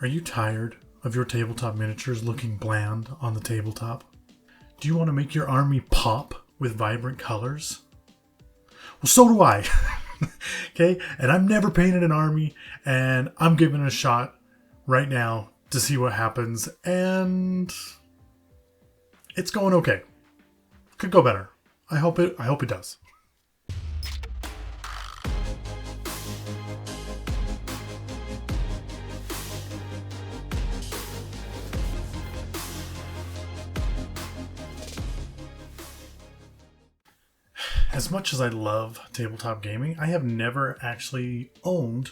Are you tired of your tabletop miniatures looking bland on the tabletop? Do you want to make your army pop with vibrant colors? Well, so do I. Okay, and I've never painted an army, and I'm giving it a shot right now to see what happens, and it's going okay. Could go better. I hope it does. As much as I love tabletop gaming, I have never actually owned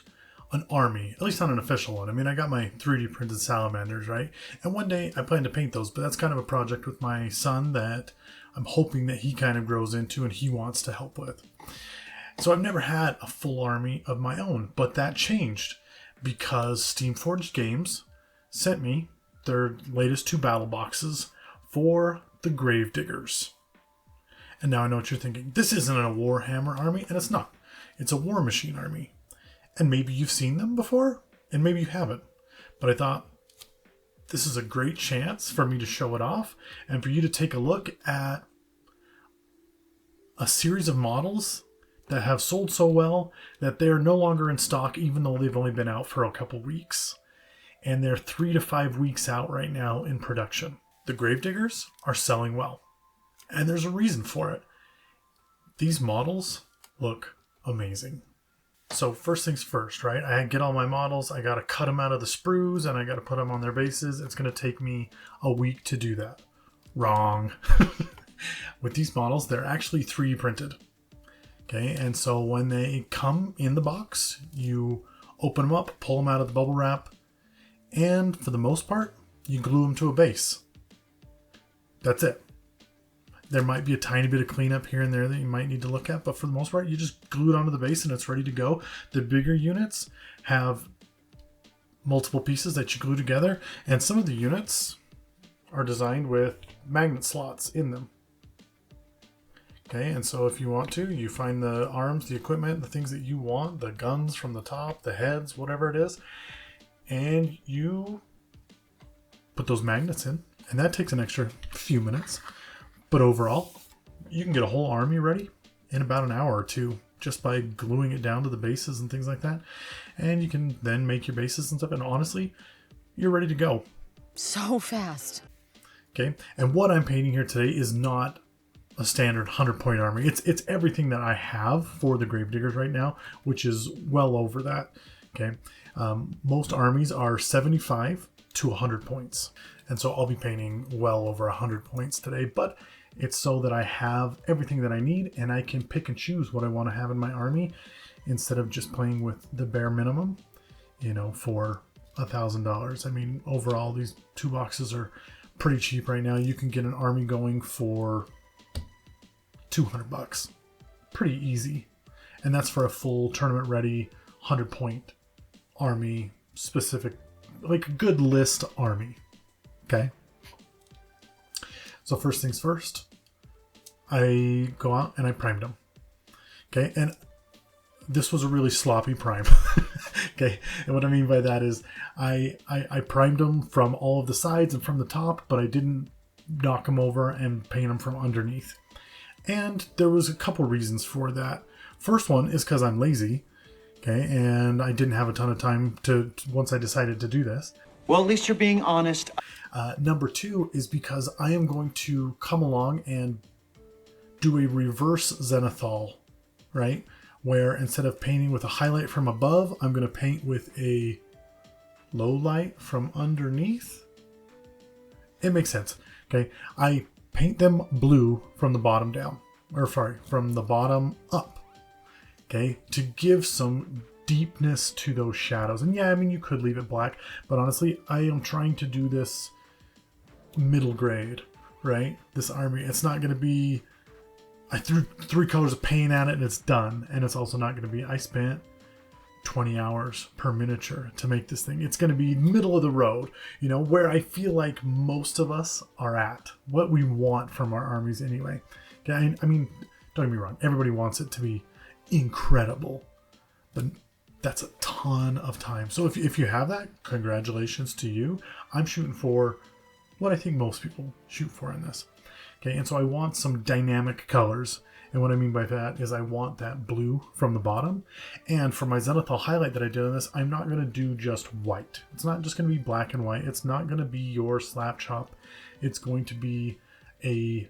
an army, at least not an official one. I mean, I got my 3D printed salamanders, right? And one day I plan to paint those, but that's kind of a project with my son that I'm hoping that he kind of grows into and he wants to help with. So I've never had a full army of my own, but that changed because Steamforged Games sent me their latest 2 battle boxes for the Gravediggers. And now I know what you're thinking. This isn't a Warhammer army, and it's not. It's a Warmachine army. And maybe you've seen them before, and maybe you haven't. But I thought, this is a great chance for me to show it off, and for you to take a look at a series of models that have sold so well that they are no longer in stock, even though they've only been out for a couple weeks. And they're 3 to 5 weeks out right now in production. The Gravediggers are selling well. And there's a reason for it. These models look amazing. So first things first, right? I get all my models. I got to cut them out of the sprues and I got to put them on their bases. It's going to take me a week to do that. Wrong. With these models, they're actually 3D printed. Okay, and so when they come in the box, you open them up, pull them out of the bubble wrap, and for the most part, you glue them to a base. That's it. There might be a tiny bit of cleanup here and there that you might need to look at, but for the most part, you just glue it onto the base and it's ready to go. The bigger units have multiple pieces that you glue together, and some of the units are designed with magnet slots in them. Okay, and so if you want to, you find the arms, the equipment, the things that you want, the guns from the top, the heads, whatever it is, and you put those magnets in, and that takes an extra few minutes. But overall, you can get a whole army ready in about an hour or two just by gluing it down to the bases and things like that. And you can then make your bases and stuff. And honestly, you're ready to go. So fast. Okay. And what I'm painting here today is not a standard 100-point army. It's everything that I have for the Gravediggers right now, which is well over that. Okay. Most armies are 75 to 100 points. And so I'll be painting well over 100 points today, but it's so that I have everything that I need and I can pick and choose what I want to have in my army instead of just playing with the bare minimum, for $1,000. I mean, overall, these 2 boxes are pretty cheap right now. You can get an army going for $200. Pretty easy. And that's for a full tournament ready 100-point army specific, like a good list army. Okay. So first things first, I go out and I primed them. Okay. And this was a really sloppy prime. Okay. And what I mean by that is I primed them from all of the sides and from the top, but I didn't knock them over and paint them from underneath. And there was a couple reasons for that. First one is because I'm lazy. Okay. And I didn't have a ton of time once I decided to do this. Well, at least you're being honest. Number 2 is because I am going to come along and do a reverse zenithal, right? Where instead of painting with a highlight from above, I'm going to paint with a low light from underneath. It makes sense. Okay. I paint them blue from the bottom down, from the bottom up. Okay. To give some deepness to those shadows. And yeah, I mean, you could leave it black, but honestly, I am trying to do this middle grade, right? This army, it's not going to be, I threw 3 colors of paint at it and it's done. And it's also not going to be, I spent 20 hours per miniature to make this thing. It's going to be middle of the road, where I feel like most of us are at, what we want from our armies anyway. Okay, I mean, don't get me wrong, everybody wants it to be incredible, but That's a ton of time. So if you have that, congratulations to you. I'm shooting for what I think most people shoot for in this. Okay, and so I want some dynamic colors. And what I mean by that is I want that blue from the bottom. And for my zenithal highlight that I did on this, I'm not going to do just white. It's not just going to be black and white. It's not going to be your slap chop. It's going to be a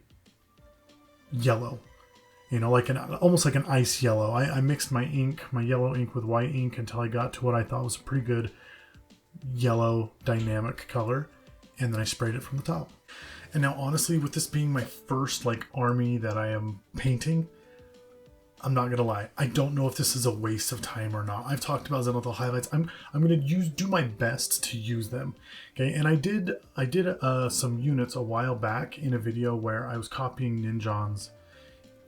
yellow. You know, like almost like an ice yellow. I mixed my ink, my yellow ink with white ink until I got to what I thought was a pretty good yellow dynamic color. And then I sprayed it from the top. And now honestly, with this being my first like army that I am painting, I'm not gonna lie, I don't know if this is a waste of time or not. I've talked about zenithal highlights. I'm gonna do my best to use them. Okay, and I did some units a while back in a video where I was copying Ninjon's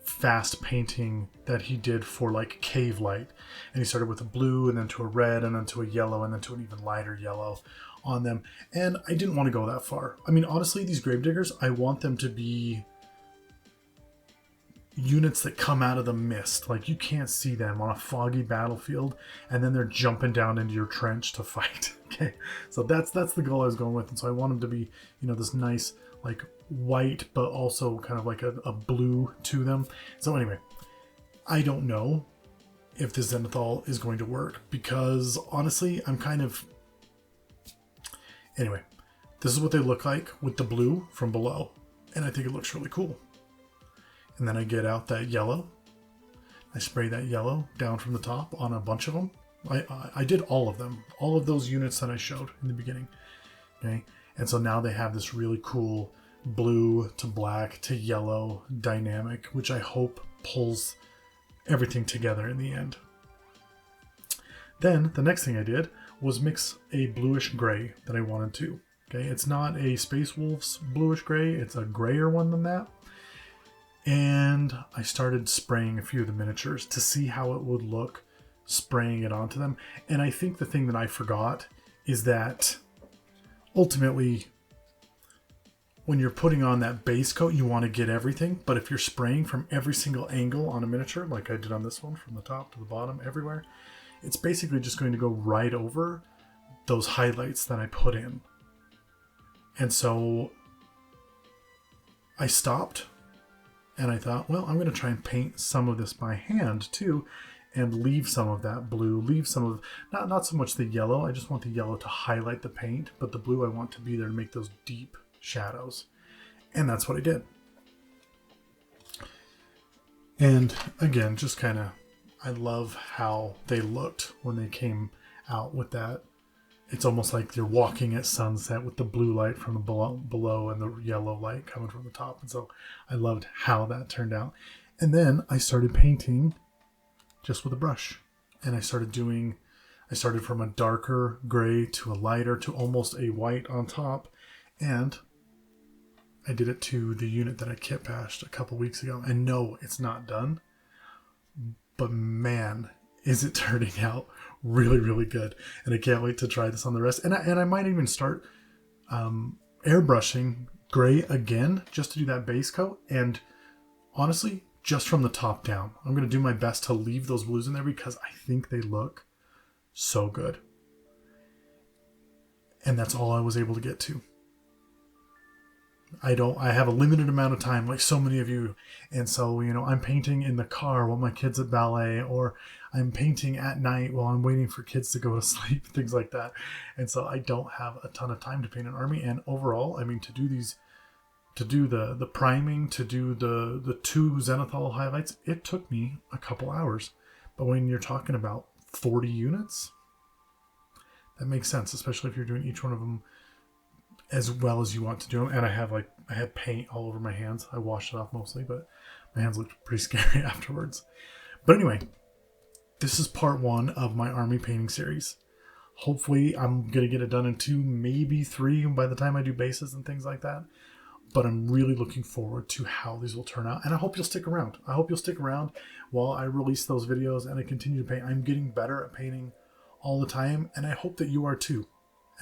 fast painting that he did for like cave light, and he started with a blue and then to a red and then to a yellow and then to an even lighter yellow on them. And I didn't want to go that far. I mean, honestly, these gravediggers, I want them to be units that come out of the mist. Like you can't see them on a foggy battlefield and then they're jumping down into your trench to fight. Okay, so that's the goal I was going with. And so I want them to be, you know, this nice like white but also kind of like a blue to them. So anyway, I don't know if this zenithal is going to work because honestly I'm kind of, anyway, this is what they look like with the blue from below, and I think it looks really cool. And then I get out that yellow, I spray that yellow down from the top on a bunch of them. I did all of them, all of those units that I showed in the beginning. Okay, and so now they have this really cool blue to black to yellow dynamic, which I hope pulls everything together in the end. Then the next thing I did was mix a bluish gray that I wanted to. Okay, it's not a Space Wolves bluish gray, it's a grayer one than that. And I started spraying a few of the miniatures to see how it would look spraying it onto them. And I think the thing that I forgot is that ultimately when you're putting on that base coat, you want to get everything. But if you're spraying from every single angle on a miniature, like I did on this one, from the top to the bottom, everywhere, it's basically just going to go right over those highlights that I put in. And so I stopped and I thought, well, I'm going to try and paint some of this by hand too, and leave some of that blue, leave some of, not so much the yellow. I just want the yellow to highlight the paint, but the blue I want to be there to make those deep shadows. And that's what I did. And again, just kind of, I love how they looked when they came out with that. It's almost like you're walking at sunset with the blue light from the below and the yellow light coming from the top. And so I loved how that turned out. And then I started painting just with a brush. And I started from a darker gray to a lighter to almost a white on top. And I did it to the unit that I kit bashed a couple weeks ago. And no, it's not done. But man, is it turning out really, really good. And I can't wait to try this on the rest. And I might even start airbrushing gray again just to do that base coat. And honestly, just from the top down. I'm going to do my best to leave those blues in there because I think they look so good. And that's all I was able to get to. I have a limited amount of time, like so many of you. And so, you know, I'm painting in the car while my kid's at ballet, or I'm painting at night while I'm waiting for kids to go to sleep, things like that. And so I don't have a ton of time to paint an army. And overall, I mean, to do the priming, to do the 2 zenithal highlights, it took me a couple hours. But when you're talking about 40 units, that makes sense, especially if you're doing each one of them as well as you want to do them. And I had paint all over my hands. I washed it off mostly, but my hands looked pretty scary afterwards. But anyway, this is part 1 of my army painting series. Hopefully I'm going to get it done in 2, maybe 3 by the time I do bases and things like that. But I'm really looking forward to how these will turn out. And I hope you'll stick around. I hope you'll stick around while I release those videos and I continue to paint. I'm getting better at painting all the time, and I hope that you are too.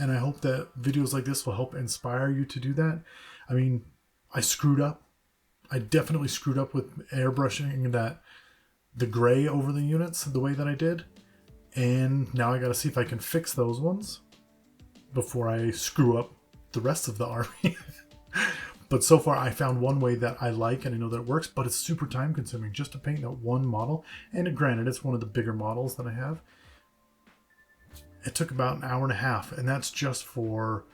And I hope that videos like this will help inspire you to do that. I mean, I screwed up. I definitely screwed up with airbrushing the gray over the units the way that I did. And now I got to see if I can fix those ones before I screw up the rest of the army. But so far I found one way that I like and I know that it works, but it's super time consuming just to paint that one model. And granted, it's one of the bigger models that I have. It took about an hour and a half, and that's just for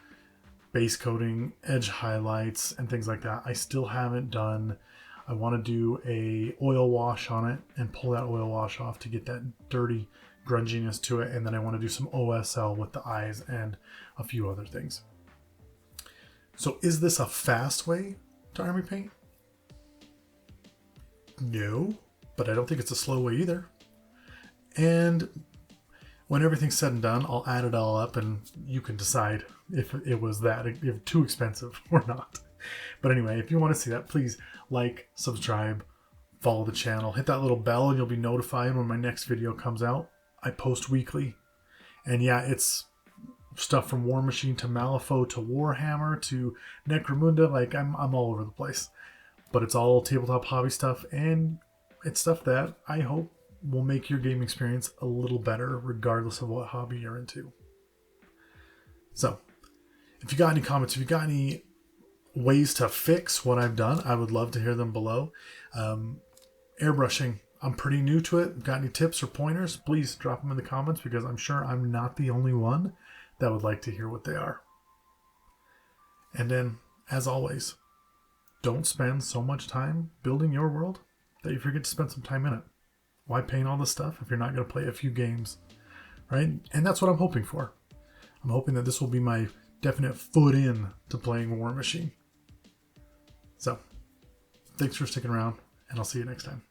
base coating, edge highlights, and things like that. I still haven't done, I want to do a oil wash on it and pull that oil wash off to get that dirty grunginess to it. And then I want to do some OSL with the eyes and a few other things. So is this a fast way to army paint? No, but I don't think it's a slow way either. And when everything's said and done, I'll add it all up and you can decide if it was that, if too expensive or not. But anyway, if you want to see that, please like, subscribe, follow the channel, hit that little bell and you'll be notified when my next video comes out. I post weekly. And yeah, it's stuff from Warmachine to Malifaux to Warhammer to Necromunda. Like I'm all over the place. But it's all tabletop hobby stuff, and it's stuff that I hope will make your game experience a little better regardless of what hobby you're into. So, if you got any comments, if you got any ways to fix what I've done, I would love to hear them below. Airbrushing, I'm pretty new to it. Got any tips or pointers? Please drop them in the comments because I'm sure I'm not the only one that would like to hear what they are. And then, as always, don't spend so much time building your world that you forget to spend some time in it. Why paint all this stuff if you're not going to play a few games, right? And that's what I'm hoping for. I'm hoping that this will be my definite foot in to playing Warmachine. So, thanks for sticking around, and I'll see you next time.